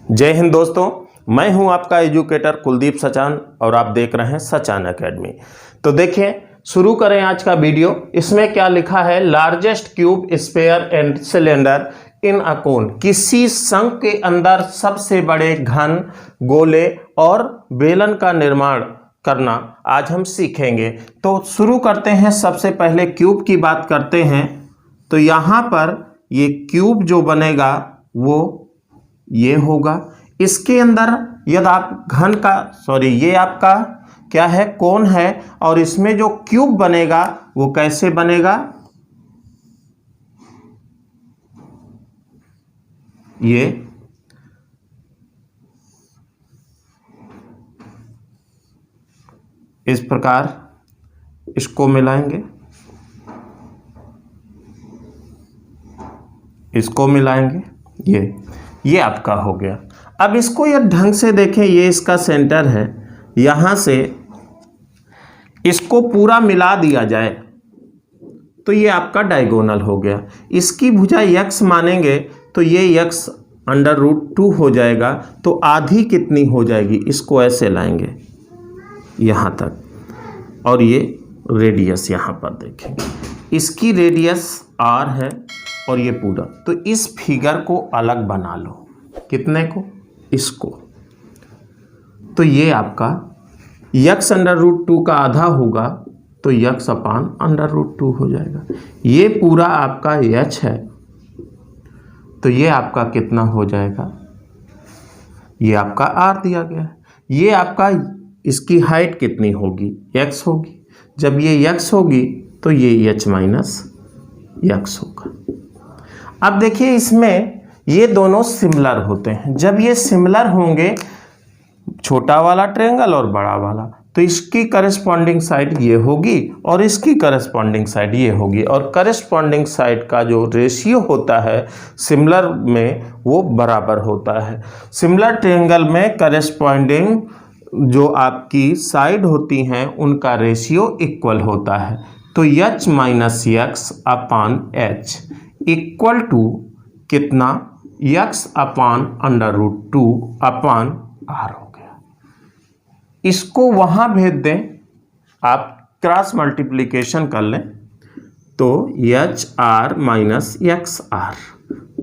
जय हिंद दोस्तों, मैं हूं आपका एजुकेटर कुलदीप सचान और आप देख रहे हैं सचान एकेडमी। तो देखिए, शुरू करें आज का वीडियो। इसमें क्या लिखा है, largest cube sphere and cylinder in a cone. किसी शंख के अंदर सबसे बड़े घन, गोले और बेलन का निर्माण करना आज हम सीखेंगे। तो शुरू करते हैं। सबसे पहले क्यूब की बात करते हैं। तो यहाँ पर ये क्यूब जो बनेगा वो ये होगा। इसके अंदर यदि आप घन का ये आपका क्या है, कोन है, और इसमें जो क्यूब बनेगा वो कैसे बनेगा, ये इस प्रकार इसको मिलाएंगे, इसको मिलाएंगे, ये आपका हो गया। अब इसको ये ढंग से देखें, ये इसका सेंटर है, यहां से इसको पूरा मिला दिया जाए तो ये आपका डायगोनल हो गया। इसकी भुजा x मानेंगे तो ये x √2 हो जाएगा। तो आधी कितनी हो जाएगी, इसको ऐसे लाएंगे यहां तक, और ये रेडियस यहां पर देखेंगे, इसकी रेडियस r है और ये पूरा। तो इस फिगर को अलग बना लो, कितने को, इसको। तो ये आपका x √2 का आधा होगा तो x √2 हो जाएगा। ये पूरा आपका h है तो ये आपका कितना हो जाएगा, ये आपका r दिया गया है। ये आपका इसकी हाइट कितनी होगी, x होगी। जब ये x होगी तो ये h - x होगा। अब देखिए, इसमें ये दोनों सिमिलर होते हैं। जब ये सिमिलर होंगे, छोटा वाला ट्रायंगल और बड़ा वाला, तो इसकी करस्पॉन्डिंग साइड ये होगी और इसकी करस्पॉन्डिंग साइड ये होगी। और करस्पॉन्डिंग साइड का जो रेशियो होता है सिमिलर में वो बराबर होता है। सिमिलर ट्रायंगल में करस्पॉन्डिंग जो आपकी साइड होती हैं उनका रेशियो इक्वल होता है। तो h - x upon h equal to कितना, x √2 अपान r हो गया। इसको वहां भेज दें, आप क्रॉस मल्टीप्लिकेशन कर लें तो HR - XR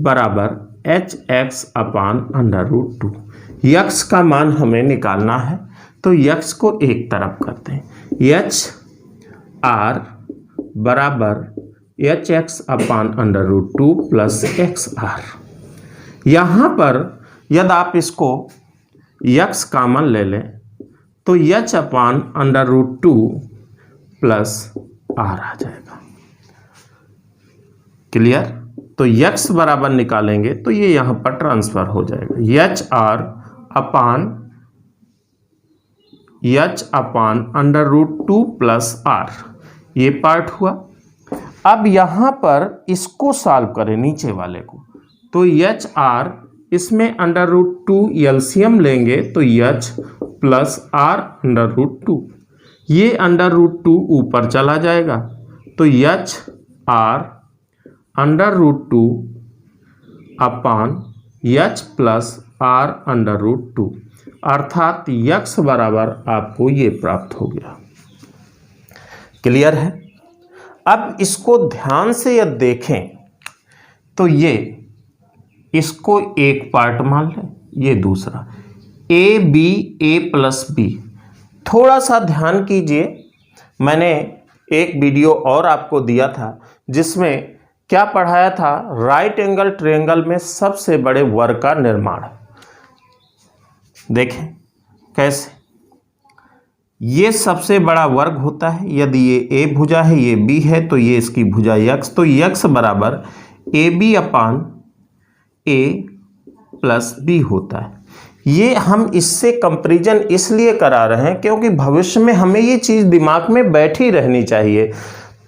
बराबर HX अपान √2। x का मान हमें निकालना है तो x को एक तरफ करते हैं। HR बराबर HX अपान √2 प्लस XR। यहाँ पर यदि आप इसको x कॉमन ले लें तो h अपान √2 प्लस r आ जाएगा। क्लियर। तो x बराबर निकालेंगे तो ये यहाँ पर ट्रांसफर हो जाएगा। HR अपान √2 प्लस r, ये पार्ट हुआ। अब यहाँ पर इसको सॉल्व करें, नीचे वाले को। तो HR, इसमें √2 एलसीएम लेंगे तो h प्लस r √2, ये √2 ऊपर चला जाएगा तो HR √2 अपान h प्लस r √2, अर्थात x बराबर आपको ये प्राप्त हो गया। क्लियर है। अब इसको ध्यान से यदि देखें तो ये इसको एक पार्ट मान लें, ये दूसरा a प्लस b। थोड़ा सा ध्यान कीजिए, मैंने एक वीडियो और आपको दिया था जिसमें क्या पढ़ाया था, राइट एंगल ट्रायंगल में सबसे बड़े वर्ग का निर्माण। देखें कैसे, ये सबसे बड़ा वर्ग होता है। यदि ये a भुजा है, ये b है, तो ये इसकी भुजा x। तो x बराबर AB upon a plus b होता है। ये हम इससे कंपैरिजन इसलिए करा रहे हैं क्योंकि भविष्य में हमें ये चीज़ दिमाग में बैठी रहनी चाहिए।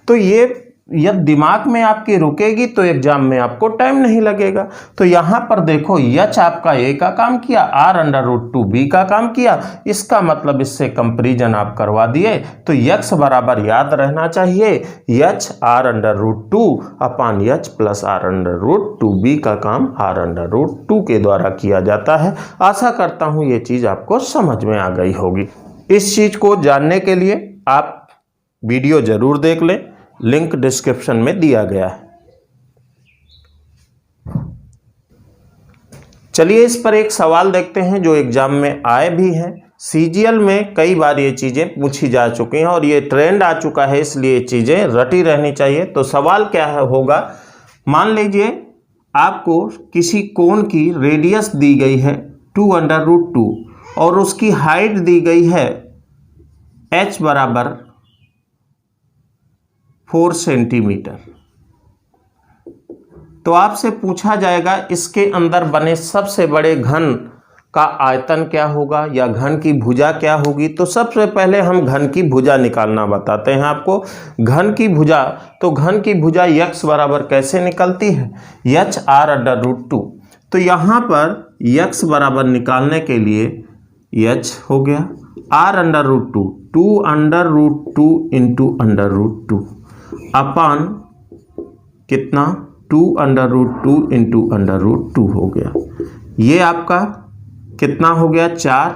तो ये यदि दिमाग में आपकी रुकेगी तो एग्जाम में आपको टाइम नहीं लगेगा। तो यहाँ पर देखो यच आपका ए का काम किया, आर अंडर रूट 2 बी का काम किया, इसका मतलब इससे कंपेरिजन आप करवा दिए। तो यक्स बराबर याद रहना चाहिए h r under root 2 upon h plus r under root 2 b का काम आर अंडर रूट 2 के द्वारा किया जाता है। आशा करता हूँ ये चीज़ आपको समझ में आ गई होगी। इस चीज़ को जानने के लिए आप वीडियो जरूर देख लें, लिंक डिस्क्रिप्शन में दिया गया है। चलिए इस पर एक सवाल देखते हैं जो एग्जाम में आए भी हैं। सीजीएल में कई बार ये चीज़ें पूछी जा चुकी हैं और ये ट्रेंड आ चुका है, इसलिए चीज़ें रटी रहनी चाहिए। तो सवाल क्या होगा, मान लीजिए आपको किसी कोण की रेडियस दी गई है 2 अंडर रूट 2 और उसकी हाइट दी गई है h बराबर 4 सेंटीमीटर। तो आपसे पूछा जाएगा इसके अंदर बने सबसे बड़े घन का आयतन क्या होगा या घन की भुजा क्या होगी। तो सबसे पहले हम घन की भुजा निकालना बताते हैं आपको। घन की भुजा, तो घन की भुजा यक्स बराबर कैसे निकलती है, यच आर अंडर रूट 2। तो यहाँ पर यक्स बराबर निकालने के लिए यच हो गया r under root 2, 2 under root 2 into under root 2 upon कितना 2 under root 2 into under root 2 हो गया। ये आपका कितना हो गया 4,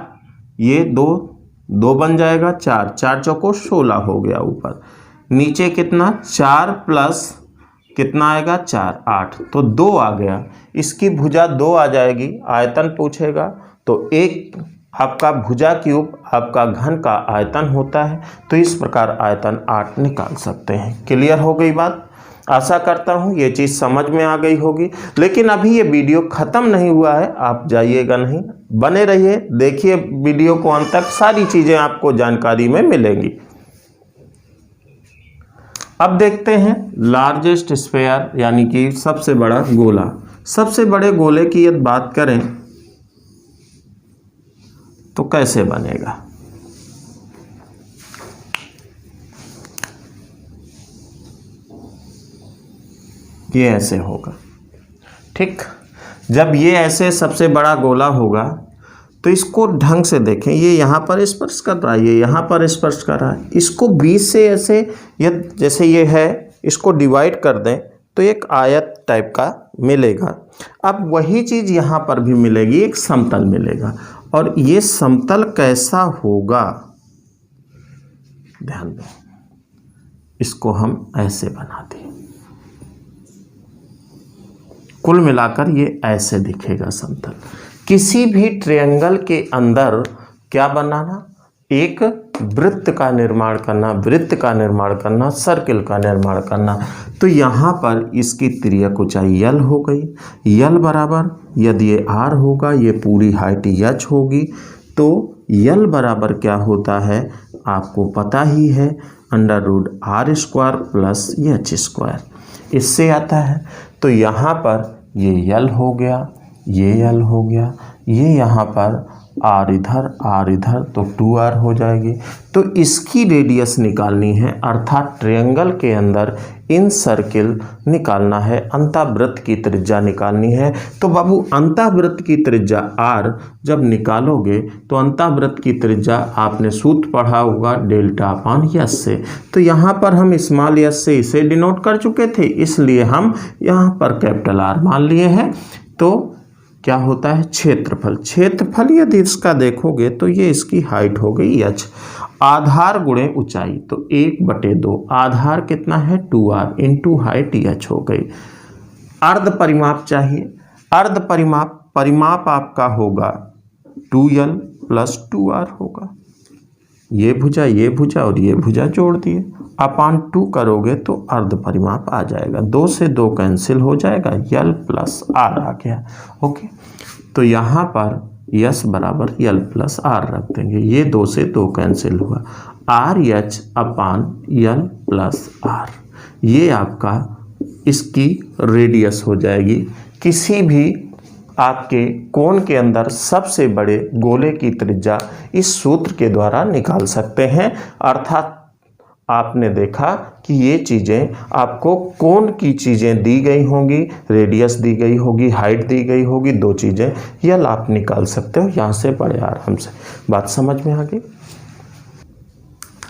ये 2 बन जाएगा 4, 4 चौको 16 हो गया। ऊपर नीचे कितना 4 प्लस कितना आएगा 4 8, तो 2 आ गया। इसकी भुजा 2 आ जाएगी। आयतन पूछेगा तो एक आपका भुजा क्यूब आपका घन का आयतन होता है। तो इस प्रकार आयतन 8 निकाल सकते हैं। क्लियर हो गई बात। आशा करता हूँ ये चीज़ समझ में आ गई होगी। लेकिन अभी ये वीडियो ख़त्म नहीं हुआ है, आप जाइएगा नहीं, बने रहिए, देखिए वीडियो को अंत तक, सारी चीज़ें आपको जानकारी में मिलेंगी। अब देखते हैं लार्जेस्ट स्फीयर यानी कि सबसे बड़ा गोला। सबसे बड़े गोले की यदि बात करें तो कैसे बनेगा, ये ऐसे होगा। ठीक, जब ये ऐसे सबसे बड़ा गोला होगा तो इसको ढंग से देखें। ये यहाँ पर स्पर्श कर रहा है, ये यहाँ पर स्पर्श कर रहा है। इसको बीच से ऐसे जैसे ये है, इसको डिवाइड कर दें तो एक आयत टाइप का मिलेगा। अब वही चीज़ यहाँ पर भी मिलेगी, एक समतल मिलेगा। और ये समतल कैसा होगा, ध्यान दें, इसको हम ऐसे बना दें। कुल मिलाकर ये ऐसे दिखेगा समतल। किसी भी ट्रायंगल के अंदर क्या बनाना, एक वृत्त का निर्माण करना, वृत्त का निर्माण करना, सर्किल का निर्माण करना। तो यहाँ पर इसकी तिर्यक ऊंचाई यल हो गई। यल बराबर यदि ये आर होगा, ये पूरी हाइट एच होगी। तो यल बराबर क्या होता है आपको पता ही है, under root r square plus h square, इससे आता है। तो यहाँ पर ये यल हो गया, ये यल हो गया, ये यहाँ पर आर इधर तो 2r हो जाएगी। तो इसकी रेडियस निकालनी है, अर्थात ट्रायंगल के अंदर इन सर्किल निकालना है, अंतःवृत्त की त्रिज्या निकालनी है। तो बाबू अंतःवृत्त की त्रिज्या r जब निकालोगे तो अंतःवृत्त की त्रिज्या आपने सूत्र पढ़ा होगा डेल्टा अपान यस से। तो यहाँ पर हम स्मॉल यस से इसे डिनोट कर चुके थे, इसलिए हम यहाँ पर कैपिटल R मान लिए हैं। तो क्या होता है क्षेत्रफल। क्षेत्रफल यदि इसका देखोगे तो ये इसकी हाइट हो गई h, आधार गुणे ऊंचाई, तो 1/2, आधार कितना है 2r इंटू हाइट h हो गई। अर्ध परिमाप चाहिए, अर्ध परिमाप आपका होगा 2l प्लस 2r होगा। ये भुजा और ये भुजा जोड़ दिए, अपान 2 करोगे तो अर्ध परिमाप आ जाएगा। 2 से 2 कैंसिल हो जाएगा, यल प्लस आर आ गया। ओके, तो यहाँ पर यस बराबर यल प्लस आर रख देंगे। ये 2 से 2 कैंसिल हुआ, r h upon l plus r. ये आपका इसकी रेडियस हो जाएगी। किसी भी आपके कोण के अंदर सबसे बड़े गोले की त्रिज्या इस सूत्र के द्वारा निकाल सकते हैं, अर्थात आपने देखा कि ये चीज़ें आपको कौन की चीज़ें दी गई होंगी, रेडियस दी गई होगी, हाइट दी गई होगी, दो चीज़ें यल आप निकाल सकते हो यहाँ से बड़े आराम से। बात समझ में आ गई।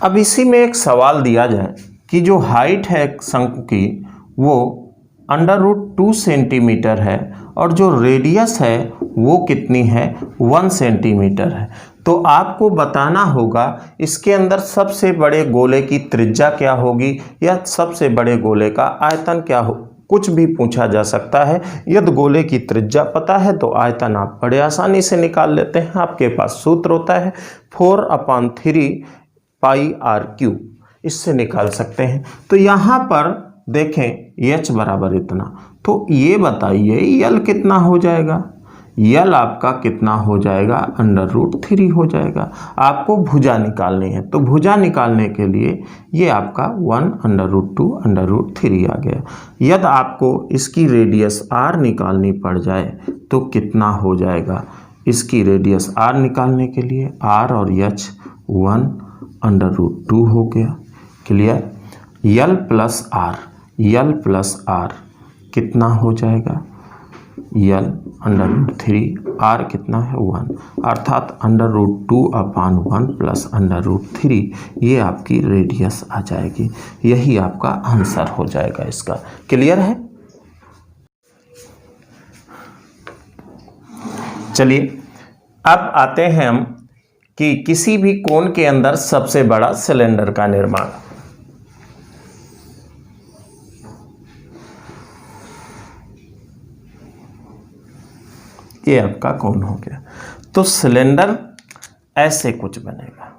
अब इसी में एक सवाल दिया जाए कि जो हाइट है शंकु की वो √2 सेंटीमीटर है और जो रेडियस है वो कितनी है, 1 सेंटीमीटर है। तो आपको बताना होगा इसके अंदर सबसे बड़े गोले की त्रिज्या क्या होगी या सबसे बड़े गोले का आयतन क्या हो, कुछ भी पूछा जा सकता है। यदि गोले की त्रिज्या पता है तो आयतन आप बड़े आसानी से निकाल लेते हैं। आपके पास सूत्र होता है 4/3 πr³, इससे निकाल सकते हैं। तो यहाँ पर देखें h बराबर इतना, तो ये बताइए यल कितना हो जाएगा। यल आपका कितना हो जाएगा, √3 हो जाएगा। आपको भुजा निकालनी है, तो भुजा निकालने के लिए ये आपका 1 √2 √3 आ गया। यदि आपको इसकी रेडियस r निकालनी पड़ जाए तो कितना हो जाएगा, इसकी रेडियस r निकालने के लिए r और h 1 √2 हो गया। क्लियर। यल प्लस r कितना हो जाएगा, यल √3, r कितना है 1, अर्थात √2/1 प्लस √3, ये आपकी रेडियस आ जाएगी। यही आपका आंसर हो जाएगा इसका। क्लियर है। चलिए अब आते हैं हम कि किसी भी कोण के अंदर सबसे बड़ा सिलेंडर का निर्माण। ये आपका कोण हो गया। तो सिलेंडर ऐसे कुछ बनेगा।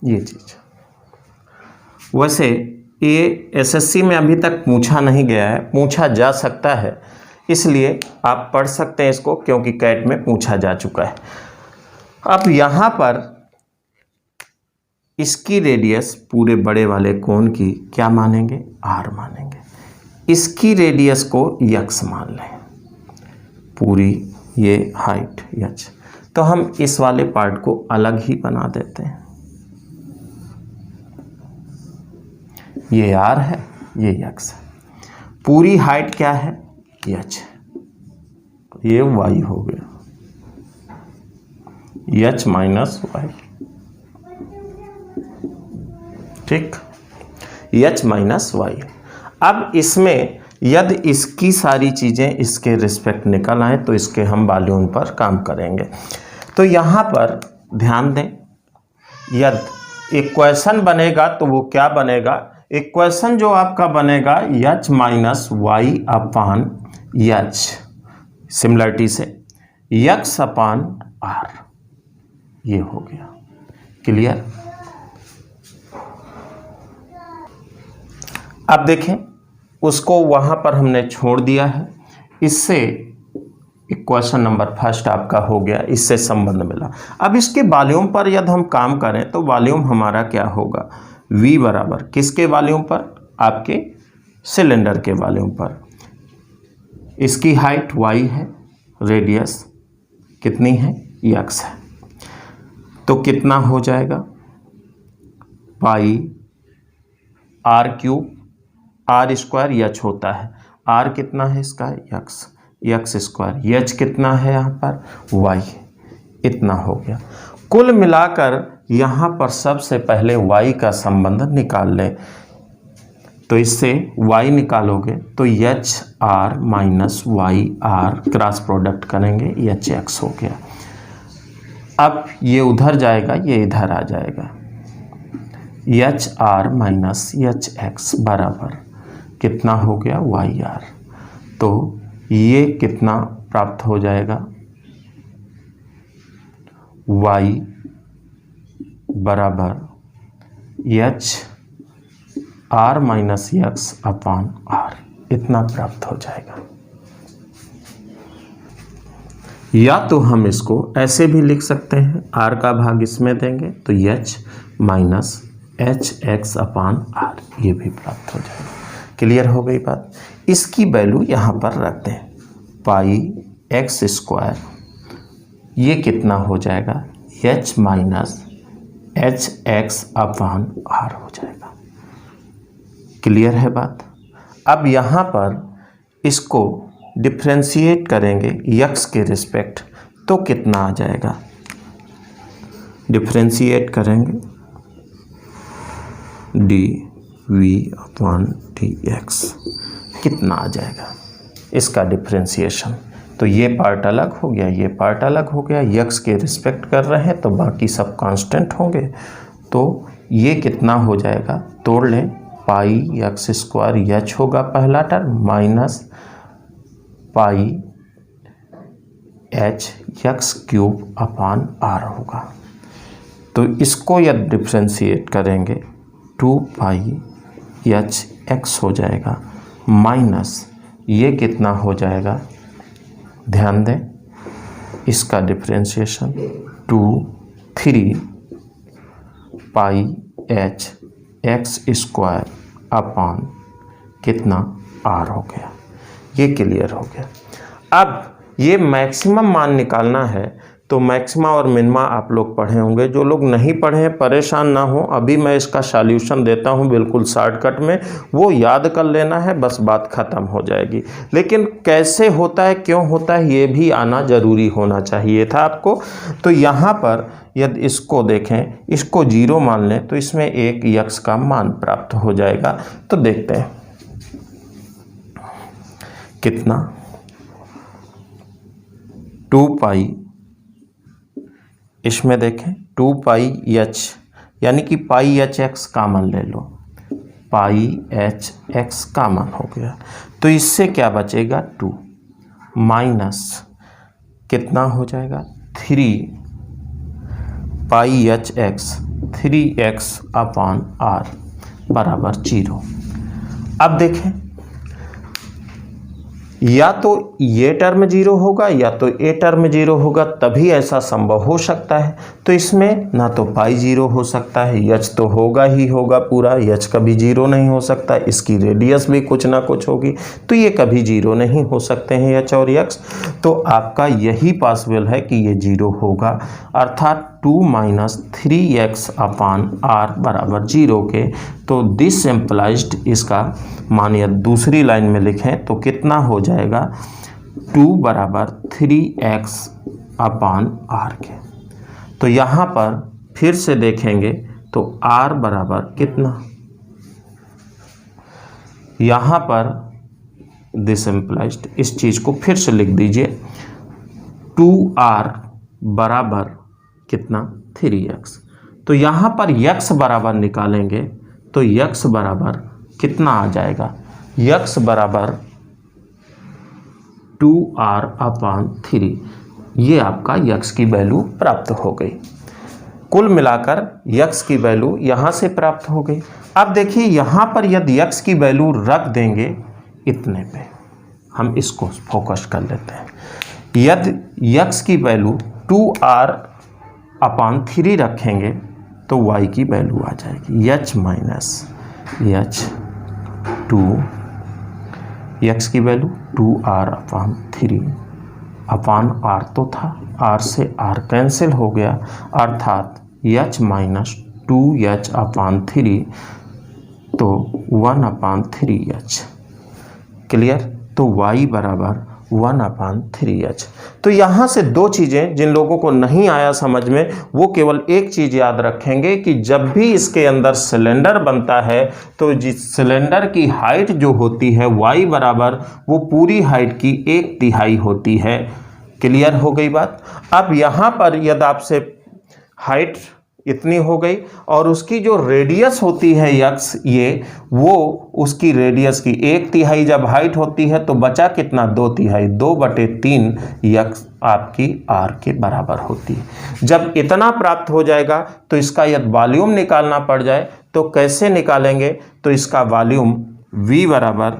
ये चीज वैसे ये एसएससी में अभी तक पूछा नहीं गया है, पूछा जा सकता है, इसलिए आप पढ़ सकते हैं इसको, क्योंकि कैट में पूछा जा चुका है। अब यहाँ पर इसकी रेडियस पूरे बड़े वाले कोण की क्या मानेंगे, r मानेंगे। इसकी रेडियस को x मान लें, पूरी ये हाइट h। तो हम इस वाले पार्ट को अलग ही बना देते हैं। ये r है, ये x है। पूरी हाइट क्या है, h, ये y हो गया, h माइनस y। ठीक, h माइनस y। अब इसमें यदि इसकी सारी चीज़ें इसके रिस्पेक्ट निकल आए तो इसके हम वॉल्यूम पर काम करेंगे। तो यहाँ पर ध्यान दें, यदि इक्वेशन बनेगा तो वो क्या बनेगा, इक्वेशन जो आपका बनेगा h माइनस y/h, सिमिलरिटी से x/r, ये हो गया। क्लियर। अब देखें, उसको वहाँ पर हमने छोड़ दिया है। इससे इक्वेशन नंबर फर्स्ट आपका हो गया, इससे संबंध मिला। अब इसके वॉल्यूम पर यदि हम काम करें तो वॉल्यूम हमारा क्या होगा, v बराबर किसके वॉल्यूम पर, आपके सिलेंडर के वॉल्यूम पर। इसकी हाइट y है, रेडियस कितनी है, x है। तो कितना हो जाएगा, πr³, r² h होता है, r कितना है इसका, x², h कितना है यहाँ पर, y, इतना हो गया। कुल मिलाकर यहाँ पर सबसे पहले y का संबंध निकाल लें। तो इससे y निकालोगे तो HR minus YR cross product करेंगे, HX हो गया। अब ये उधर जाएगा, ये इधर आ जाएगा, HR माइनस HX बराबर कितना हो गया, YR। तो ये कितना प्राप्त हो जाएगा, y बराबर HR माइनस x/r, इतना प्राप्त हो जाएगा। या तो हम इसको ऐसे भी लिख सकते हैं, r का भाग इसमें देंगे तो h माइनस HX/r, ये भी प्राप्त हो जाएगा। क्लियर हो गई बात। इसकी वैल्यू यहाँ पर रखते हैं, पाई एक्स स्क्वायर, ये कितना हो जाएगा, h minus h x upon r हो जाएगा। क्लियर है बात। अब यहाँ पर इसको डिफ्रेंशिएट करेंगे यक्स के रिस्पेक्ट, तो कितना आ जाएगा, डिफ्रेंशिएट करेंगे d v upon d x, कितना आ जाएगा इसका डिफ्रेंशिएशन। तो ये पार्ट अलग हो गया, ये पार्ट अलग हो गया, यक्स के रिस्पेक्ट कर रहे हैं तो बाकी सब कांस्टेंट होंगे। तो ये कितना हो जाएगा, तोड़ लें, पाई एक्स स्क्वायर एच होगा पहला term minus pi h x cube upon r होगा। तो इसको यदि डिफ्रेंशिएट करेंगे 2 पाई एच एक्स हो जाएगा माइनस ये कितना हो जाएगा, ध्यान दें इसका differentiation 2 3 pi h x square upon कितना आर हो गया। ये क्लियर हो गया। अब ये मैक्सिमम मान निकालना है, तो मैक्सिमा और मिनिमा आप लोग पढ़े होंगे। जो लोग नहीं पढ़े हैं परेशान ना हो, अभी मैं इसका सॉल्यूशन देता हूँ बिल्कुल शॉर्टकट में, वो याद कर लेना है, बस बात ख़त्म हो जाएगी। लेकिन कैसे होता है, क्यों होता है, ये भी आना ज़रूरी होना चाहिए था आपको। तो यहाँ पर यदि इसको देखें, इसको 0 मान लें तो इसमें एक यक्स का मान प्राप्त हो जाएगा। तो देखते हैं कितना, 2 पाई, इसमें देखें 2 पाई एच, यानी कि पाई एच एक्स कामन ले लो, पाई एच एक्स कामन हो गया। तो इससे क्या बचेगा 2 माइनस कितना हो जाएगा 3 pi h x 3x upon r बराबर 0। अब देखें या तो ये टर्म 0 होगा या तो ये टर्म 0 होगा, तभी ऐसा संभव हो सकता है। तो इसमें ना तो पाई 0 हो सकता है, यच तो होगा ही होगा पूरा, यच कभी 0 नहीं हो सकता, इसकी रेडियस भी कुछ ना कुछ होगी, तो ये कभी 0 नहीं हो सकते हैं यच और यक्स। तो आपका यही पॉसिबल है कि ये 0 होगा, अर्थात 2 माइनस 3x अपान आर बराबर 0 के। तो दिस एम्प्लाइज्ड, इसका मान यदि दूसरी लाइन में लिखें तो कितना हो जाएगा 2 बराबर 3x अपान आर के। तो यहाँ पर फिर से देखेंगे तो r बराबर कितना, यहाँ पर दिस एम्प्लाइज्ड, इस चीज़ को फिर से लिख दीजिए 2r बराबर कितना 3x। तो यहाँ पर x बराबर निकालेंगे तो x बराबर कितना आ जाएगा, x बराबर 2r अपान 3, ये आपका x की वैल्यू प्राप्त हो गई। कुल मिलाकर x की वैल्यू यहाँ से प्राप्त हो गई। अब देखिए यहाँ पर यदि x की वैल्यू रख देंगे इतने पे, हम इसको फोकस कर लेते हैं। यदि x की वैल्यू 2r अपान 3 रखेंगे तो y की वैल्यू आ जाएगी h माइनस h 2, x की वैल्यू 2r अपान 3 अपान r तो था, r से r कैंसिल हो गया, अर्थात h माइनस 2h अपान 3, तो 1 अपान 3h। क्लियर। तो y बराबर 1 अपान 3h। तो यहाँ से दो चीज़ें जिन लोगों को नहीं आया समझ में, वो केवल एक चीज़ याद रखेंगे कि जब भी इसके अंदर सिलेंडर बनता है तो जिस सिलेंडर की हाइट जो होती है y बराबर वो पूरी हाइट की 1/3 होती है। क्लियर हो गई बात। अब यहाँ पर यदि आपसे हाइट इतनी हो गई और उसकी जो रेडियस होती है यक्स, ये वो उसकी रेडियस की 1/3 जब हाइट होती है तो बचा कितना 2/3, 2/3 यक्स आपकी आर के बराबर होती है। जब इतना प्राप्त हो जाएगा तो इसका यदि वॉल्यूम निकालना पड़ जाए तो कैसे निकालेंगे, तो इसका वॉल्यूम v बराबर,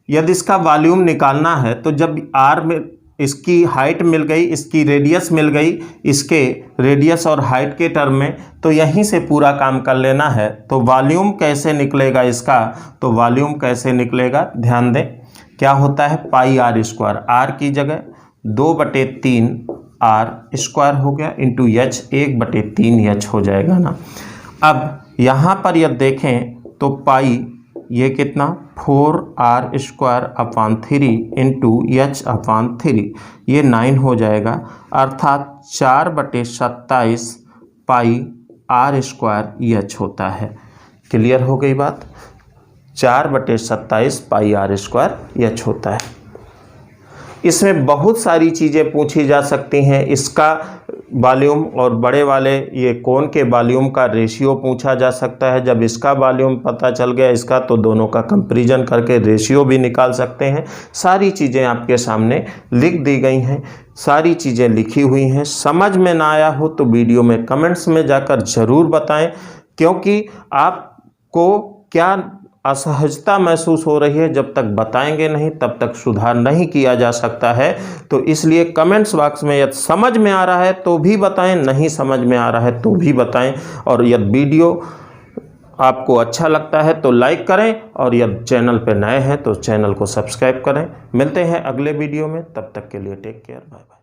यदि इसका वॉल्यूम निकालना है तो जब आर में इसकी हाइट मिल गई, इसकी रेडियस मिल गई, इसके रेडियस और हाइट के टर्म में, तो यहीं से पूरा काम कर लेना है। तो वॉल्यूम कैसे निकलेगा इसका, तो वॉल्यूम कैसे निकलेगा ध्यान दें, क्या होता है पाई आर स्क्वायर, आर की जगह 2/3 आर स्क्वायर हो गया इंटू एच, 1/3 एच हो जाएगा ना। अब यहाँ पर यदि देखें तो पाई ये कितना 4r² इंटू h/3 ये 9 हो जाएगा, अर्थात 4/27 पाई r² h होता है। क्लियर हो गई बात, 4/27 पाई r² h होता है। इसमें बहुत सारी चीज़ें पूछी जा सकती हैं, इसका वॉल्यूम और बड़े वाले ये कोन के वॉल्यूम का रेशियो पूछा जा सकता है। जब इसका वॉल्यूम पता चल गया इसका, तो दोनों का कंपैरिजन करके रेशियो भी निकाल सकते हैं। सारी चीज़ें आपके सामने लिख दी गई हैं, सारी चीज़ें लिखी हुई हैं। समझ में ना आया हो तो वीडियो में कमेंट्स में जाकर ज़रूर बताएं, क्योंकि आपको क्या असहजता महसूस हो रही है, जब तक बताएंगे नहीं तब तक सुधार नहीं किया जा सकता है। तो इसलिए कमेंट्स बॉक्स में यदि समझ में आ रहा है तो भी बताएं, नहीं समझ में आ रहा है तो भी बताएं। और यदि वीडियो आपको अच्छा लगता है तो लाइक करें, और यदि चैनल पर नए हैं तो चैनल को सब्सक्राइब करें। मिलते हैं अगले वीडियो में, तब तक के लिए टेक केयर, बाय बाय।